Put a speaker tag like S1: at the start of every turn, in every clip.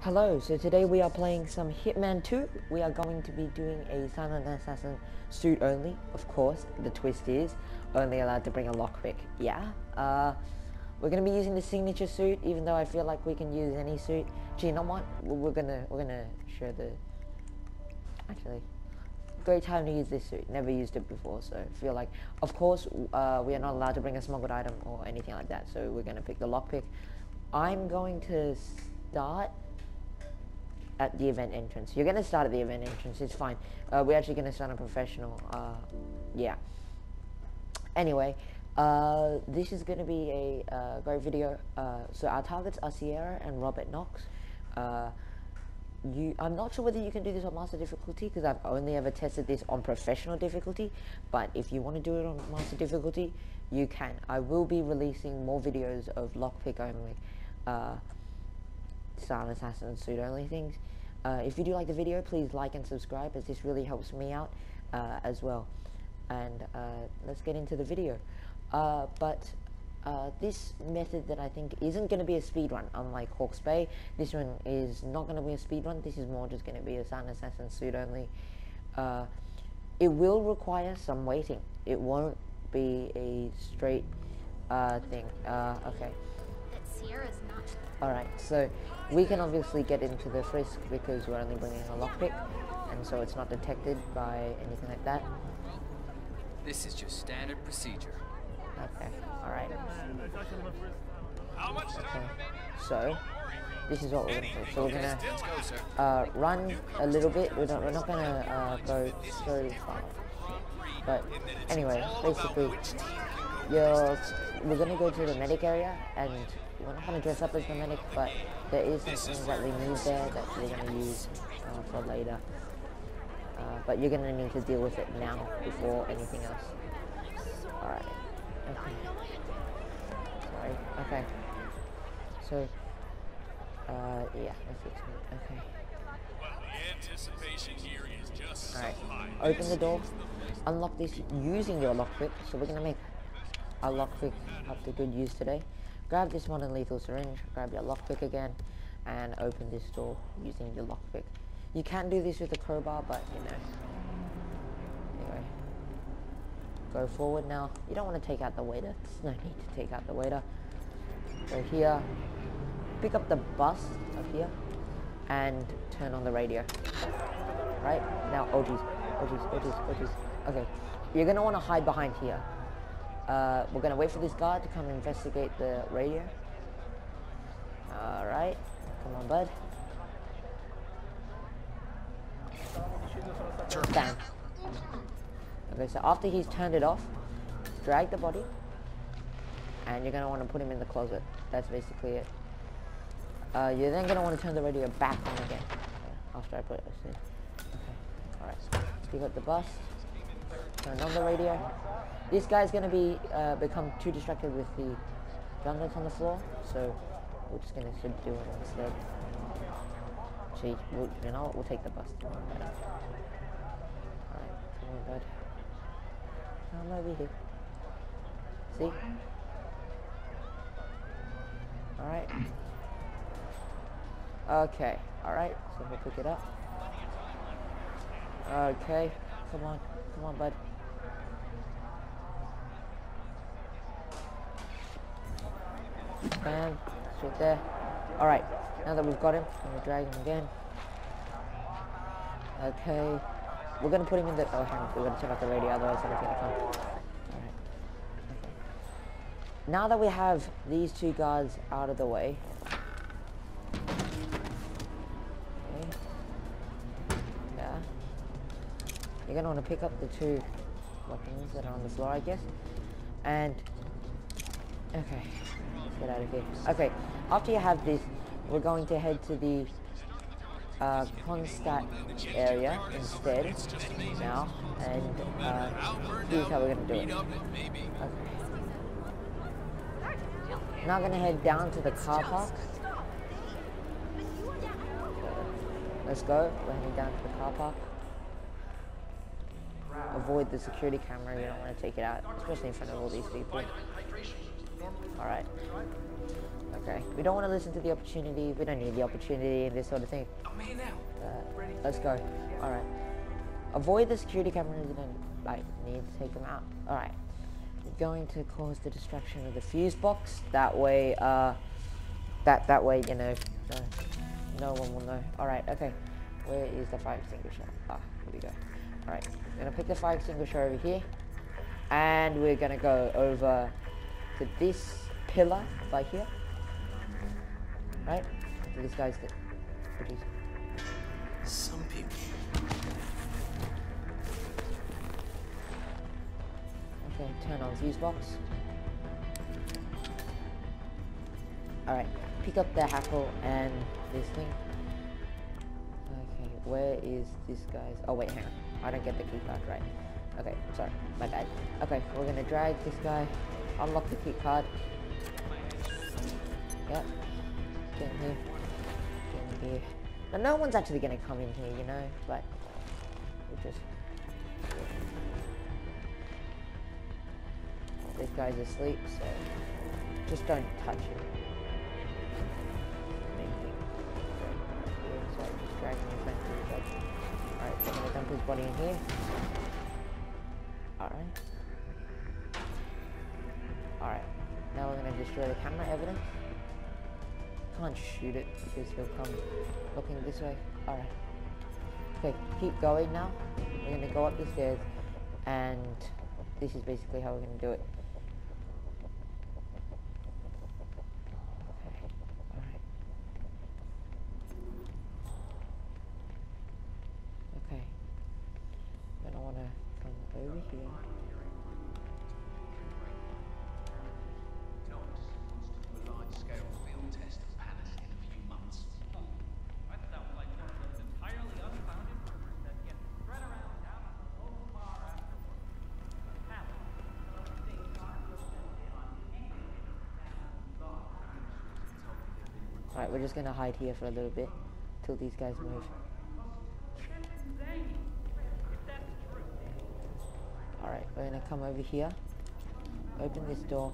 S1: Hello, so today we are playing some Hitman 2. We are going to be doing a silent assassin suit only. Of course, the twist is only allowed to bring a lockpick. Yeah. We're gonna be using the signature suit, even though I feel like we can use any suit. Gee, you know what? We're gonna show the. Actually, great time to use this suit. Never used it before, so I feel like, of course, we are not allowed to bring a smuggled item or anything like that. So we're gonna pick the lockpick. I'm going to start at the event entrance. You're gonna start at the event entrance, it's fine. We're actually gonna start a professional, yeah. Anyway, this is gonna be a great video. So our targets are Sierra and Robert Knox. I'm not sure whether you can do this on master difficulty, because I've only ever tested this on professional difficulty, but if you want to do it on master difficulty, you can. I will be releasing more videos of lockpick only, silent assassin suit only things. If you do like the video, please like and subscribe, as this really helps me out as well. And let's get into the video. This method that I think isn't going to be a speed run, unlike Hawke's Bay. This one is not going to be a speed run. This is more just going to be a silent assassin suit only. It will require some waiting. It won't be a straight thing. Okay. Alright, so we can obviously get into the frisk because we're only bringing a lockpick, and so it's not detected by anything like that.
S2: This is just standard procedure.
S1: Okay, alright. Okay, so this is what we're going to do. So we're going to run a little bit. We're not going to go so far. But anyway, basically, we're going to go to the medic area, and we're not going to dress up as the medic, but there is something that we need there that we're going to use for later. But you're going to need to deal with it now before anything else. Alright. Okay. Sorry. Okay. So, yeah, that's it. Okay. Alright. Open the door. Unlock this using your lockpick. So we're going to make our lockpick up to good use today. Grab this modern lethal syringe, grab your lockpick again, and open this door using your lockpick. You can do this with a crowbar, but you know. Anyway. Go forward now. You don't want to take out the waiter. There's no need to take out the waiter. Go here. Pick up the bus up here. And turn on the radio. Right? Now, oh geez. Oh geez, oh geez, oh geez. Okay. You're going to want to hide behind here. We're going to wait for this guard to come investigate the radio. Alright. Come on, bud. Bam. Okay, so after he's turned it off, drag the body, and you're going to want to put him in the closet. That's basically it. You're then going to want to turn the radio back on again. After I put it in. Okay, alright. Pick up the bus. Turn on the radio. This guy's going to be become too distracted with the gun that's on the floor, so we're just going to subdue it instead. Gee, you know what? We'll take the bus. Alright, come on, bud. Come over here. See? Alright. Okay, alright, so we'll pick it up. Okay, come on, bud. Bam, straight there. Alright, now that we've got him, I'm gonna drag him again. Okay, we're gonna put him in the. Oh, hang on, we're gonna turn off the radio, otherwise something's gonna come. Alright. Okay. Now that we have these two guards out of the way. Okay. Yeah. You're gonna want to pick up the two weapons that are on the floor, I guess. And. Okay. Get out of here. Okay, after you have this, we're going to head to the Constat area instead now, and here's how we're going to do it. Okay. Now I'm going to head down to the car park. Let's go. We're heading down to the car park. Avoid the security camera, you don't want to take it out, especially in front of all these people. Alright. Okay, we don't want to listen to the opportunity. We don't need the opportunity and this sort of thing.
S2: I'm here now. Ready?
S1: Let's go. Alright. Avoid the security cameras and like need to take them out. Alright. We're going to cause the distraction of the fuse box. That way, that way, you know, no one will know. Alright, okay. Where is the fire extinguisher? Ah, here we go. Alright, we're gonna pick the fire extinguisher over here. And we're gonna go over to this pillar by here. Right? So this guy's the...
S2: Some people.
S1: Okay, turn on fuse box. Alright, pick up the hackle and this thing. Okay, where is this guy's... Oh wait, hang on. I don't get the key card, right. Okay, sorry, my bad. Okay, we're gonna drag this guy, unlock the key card. Yep. Get in here. Get in here. Now, no one's actually gonna come in here, you know, but we'll just... This guy's asleep, so just don't touch him. So just dragging his back to the bed. Alright, so I'm gonna dump his body in here. Alright. Alright. Now we're gonna destroy the camera evidence. Can't shoot it because he'll come looking this way. Alright. Okay, keep going now. We're gonna go up the stairs and this is basically how we're gonna do it. Over here. Alright, we're just gonna hide here for a little bit till these guys move. Alright, we're gonna come over here, open this door,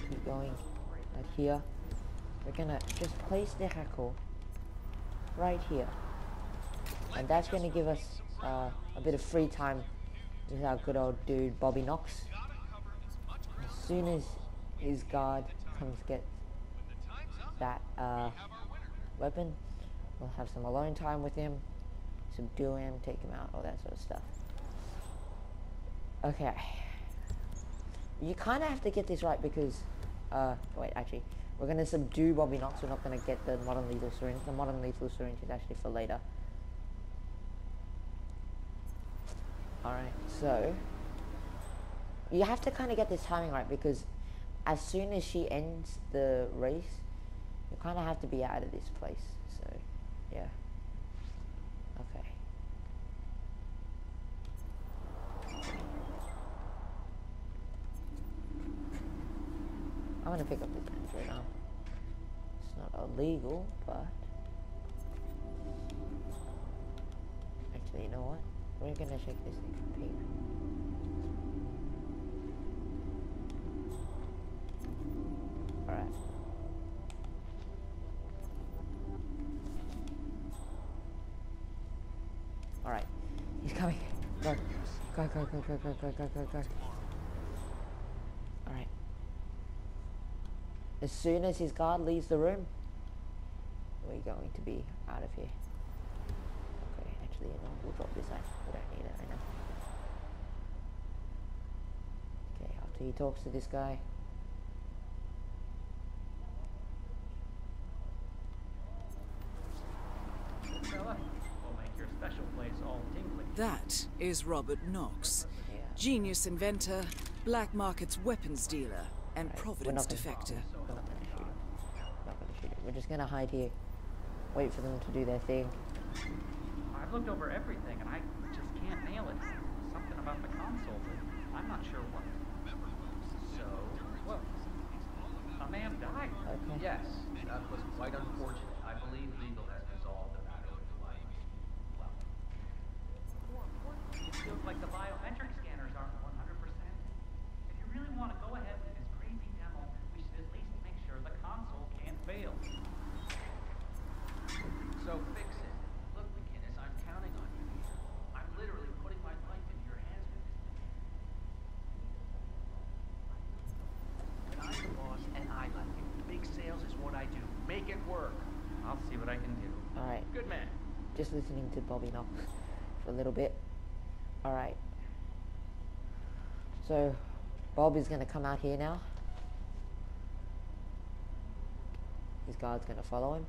S1: keep going right here. We're gonna just place the hackle right here, and that's gonna give us a bit of free time with our good old dude Bobby Knox. As soon as his guard comes get that weapon, we'll have some alone time with him, subdue him, take him out, all that sort of stuff. Okay, you kind of have to get this right because, wait, actually, we're going to subdue Bobby Knox, we're not going to get the modern lethal syringe. The modern lethal syringe is actually for later. Alright, so, you have to kind of get this timing right because as soon as she ends the race, you kind of have to be out of this place, so, yeah. Okay. I'm gonna pick up this right now. It's not illegal, but actually, you know what? We're gonna check this thing from here. Alright. Alright. He's coming. Go. Go, go, go, go, go, go, go, go, go. Alright. As soon as his guard leaves the room, we're going to be out of here. Okay, actually, you know, we'll drop this out. We don't need it right now. Okay, after he talks to this guy.
S3: That is Robert Knox, genius inventor, black markets weapons dealer, and Providence defector.
S1: We're not gonna shoot him. Not gonna shoot him. We're just gonna hide here. Wait for them to do their thing.
S4: I've looked over everything and I just can't nail it. Something about the console, but I'm not sure what. So, well, a man died.
S1: Okay.
S5: Yes, that was quite unfortunate. I believe legal has resolved the matter with life. Well,
S4: it feels like the biometric scanners aren't 100%. If you really want to go ahead with this crazy demo, we should at least make sure see what I can do.
S1: Alright.
S4: Good man.
S1: Just listening to Bobby knock for a little bit. Alright. So, Bob is going to come out here now. His guard's going to follow him.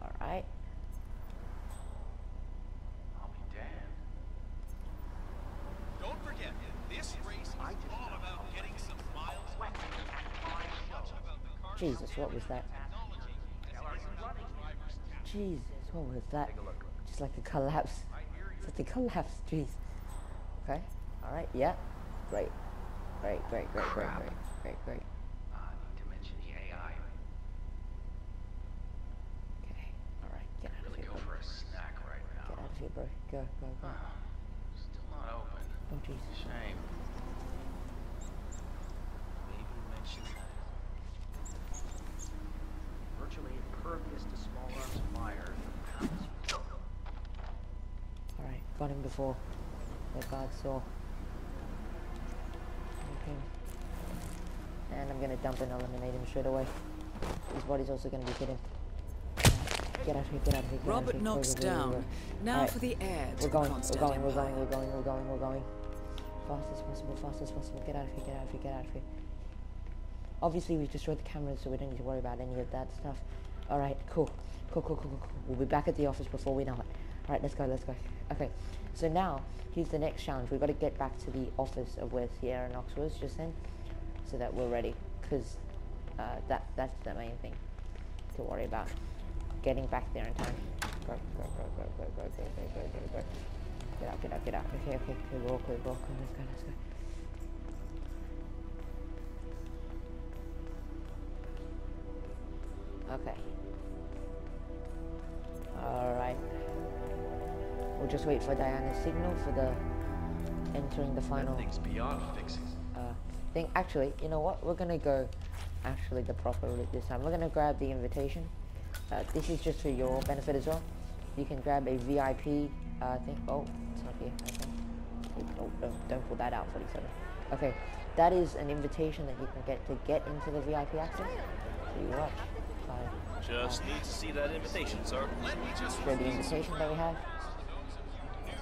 S1: Alright.
S5: I'll be damned.
S6: Don't forget, this race is all about getting some miles.
S1: Jesus, what was that? Jesus, what was that? Just like a collapse. It's like a collapse, jeez. Okay, alright, yeah. Great. Great.
S5: I need to mention the AI.
S1: Okay, alright, get out of
S5: Really
S1: here,
S5: go
S1: bro.
S5: for a snack right
S1: Get
S5: now.
S1: out of here, bro. Go.
S5: Still not open.
S1: Oh, Jesus.
S5: Shame. Maybe mention that. Virtually impervious to small arms fire.
S1: Alright, got him before the guard saw. Okay. And I'm gonna dump and eliminate him straight away. His body's also gonna be hidden. Get out of here, get out of here.
S3: Robert knocks down. Now for the heir to
S1: We're
S3: the
S1: going.
S3: Constant
S1: We're
S3: Empire.
S1: going. Fast as possible. Get out of here. Obviously, we've destroyed the cameras, so we don't need to worry about any of that stuff. Alright, cool. We'll be back at the office before we know it. Alright, let's go. Okay, so now, here's the next challenge. We've got to get back to the office of where Sierra Knox was just then, so that we're ready, because that's the main thing to worry about. Getting back there in time. Go. Get out. Okay, we're all clear. Let's go. Okay. Alright. We'll just wait for Diana's signal for the entering the final
S2: Things beyond fixing.
S1: thing. Actually, you know what? We're gonna go the proper route this time. We're gonna grab the invitation. This is just for your benefit as well. You can grab a VIP thing. Oh, it's not here. Okay. Oh, don't pull that out, 47. Okay, that is an invitation that you can get into the VIP access. So you watch.
S2: Just need to see that invitation, sir.
S1: Share the invitation that we have.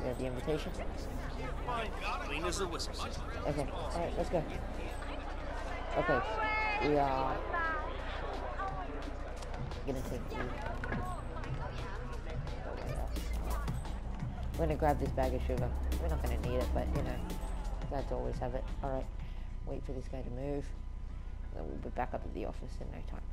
S1: We have the invitation.
S2: Fine. Clean as a whistle.
S1: Okay, alright, let's go. Okay, we are gonna take the... We're gonna grab this bag of sugar. We're not gonna need it, but you know, glad to always have it. Alright, wait for this guy to move. Then we'll be back up at the office in no time.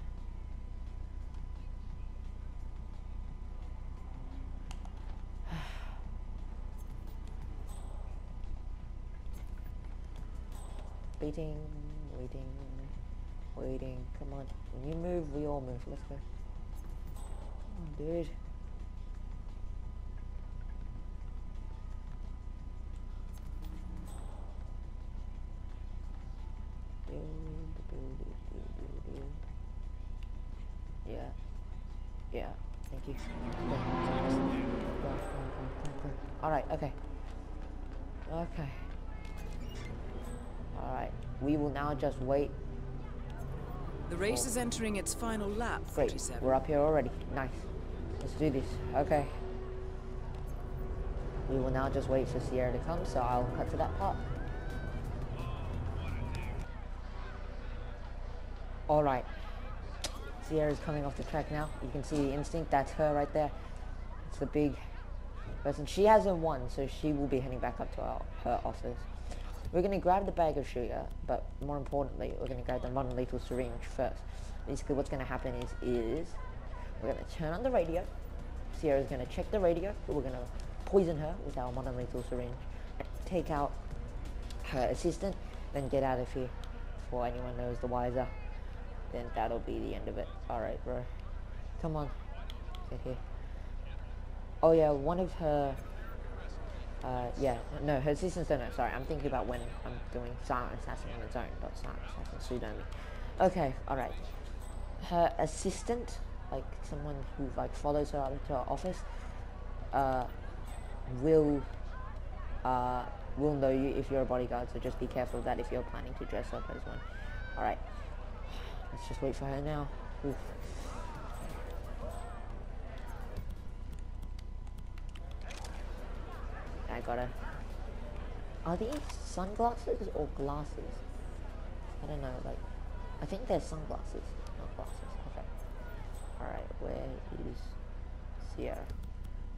S1: Waiting. Come on. When you move, we all move. Let's go. Come on, dude. Yeah. Thank you. Go. Alright, okay. Alright, we will now just wait.
S3: The race is entering its final lap,
S1: Great,
S3: 47.
S1: we're up here already. Nice. Let's do this. Okay. We will now just wait for Sierra to come, so I'll cut to that part. Alright. Sierra's coming off the track now. You can see the instinct. That's her right there. It's the big person. She hasn't won, so she will be heading back up to her office. We're going to grab the bag of sugar, but more importantly, we're going to grab the non-lethal syringe first. Basically, what's going to happen is we're going to turn on the radio. Sierra's going to check the radio. We're going to poison her with our non-lethal syringe, take out her assistant, then get out of here before anyone knows the wiser. Then that'll be the end of it. Alright, bro. Come on. Get here. Oh yeah, one of her... her assistants don't know. Sorry, I'm thinking about when I'm doing Silent Assassin on its own, not Silent Assassin suit only. Okay, alright. Her assistant, like someone who like follows her up to her office, will know you if you're a bodyguard, so just be careful of that if you're planning to dress up as one. Alright. Let's just wait for her now. Oof. I gotta... Are these sunglasses or glasses? I don't know, like... I think they're sunglasses, not glasses. Okay. Alright, where is Sierra?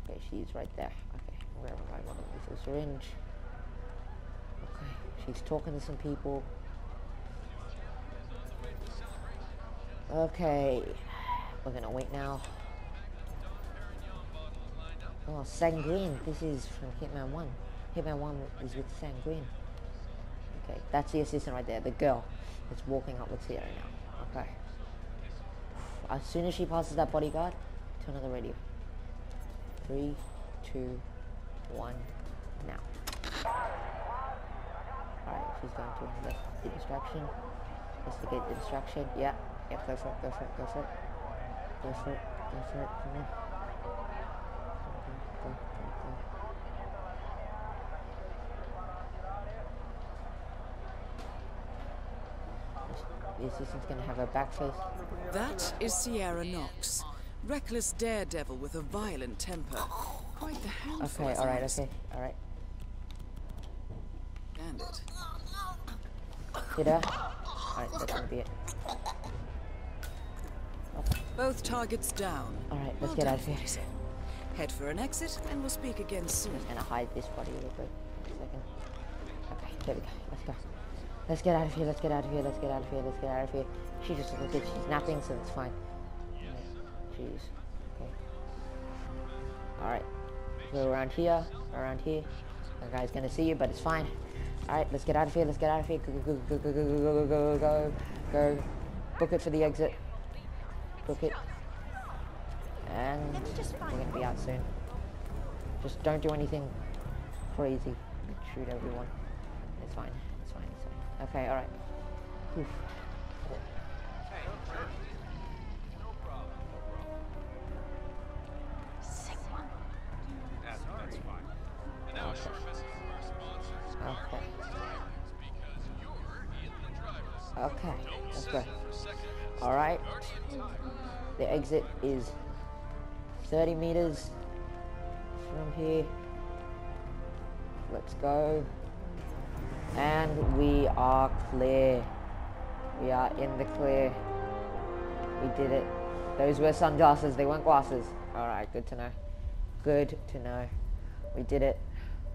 S1: Okay, she's right there. Okay, where am I going with a syringe? Okay, she's talking to some people. Okay, we're gonna wait now. Oh, Sanguine. This is from Hitman 1. Hitman 1 is with Sanguine. Okay, that's the assistant right there, the girl that's walking up with Sierra now. Okay. As soon as she passes that bodyguard, turn on the radio. 3, 2, 1, now. Alright, she's going to investigate the distraction. Investigate the distraction. Yeah, go for it, go for it, go for it. Go for it, go for it, come on. Go. The assistant's gonna have her back face.
S3: That is Sierra Knox. Reckless daredevil with a violent temper. Quite the handful.
S1: Okay, alright.
S3: Bandit.
S1: Hit her. Alright, that's gonna be it.
S3: Both targets down.
S1: Alright, let's get out of here.
S3: Head for an exit, and we'll speak again soon.
S1: I'm just gonna hide this body real quick. A second. Okay, there we go. Let's go. Let's get out of here, let's get out of here, let's get out of here, let's get out of here. She just looks like she's napping, so that's fine. Jeez. Okay. Alright. Go around here, around here. That guy's gonna see you, but it's fine. Alright, let's get out of here, let's get out of here. Go. Book it for the exit. Book it. And we're gonna be out soon. Just don't do anything crazy. Shoot everyone. It's fine. It's fine. It's fine. Okay. All right. Oof.
S6: That's fine. And now a short message from our sponsors.
S1: Okay.
S6: Because you're in the driver's seat.
S1: Okay. Let's go.
S6: For second best.
S1: All right. The exit is 30 meters from here. Let's go. And we are clear. We are in the clear. We did it. Those were sunglasses, they weren't glasses. Alright, good to know. Good to know. We did it.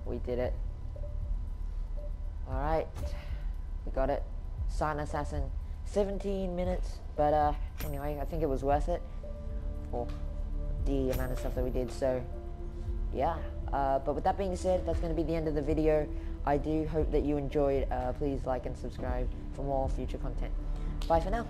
S1: We did it. Alright. We got it. Silent Assassin. 17 minutes. But anyway, I think it was worth it. For the amount of stuff that we did. So, yeah. But with that being said, that's going to be the end of the video. I do hope that you enjoyed. Please like and subscribe for more future content. Bye for now.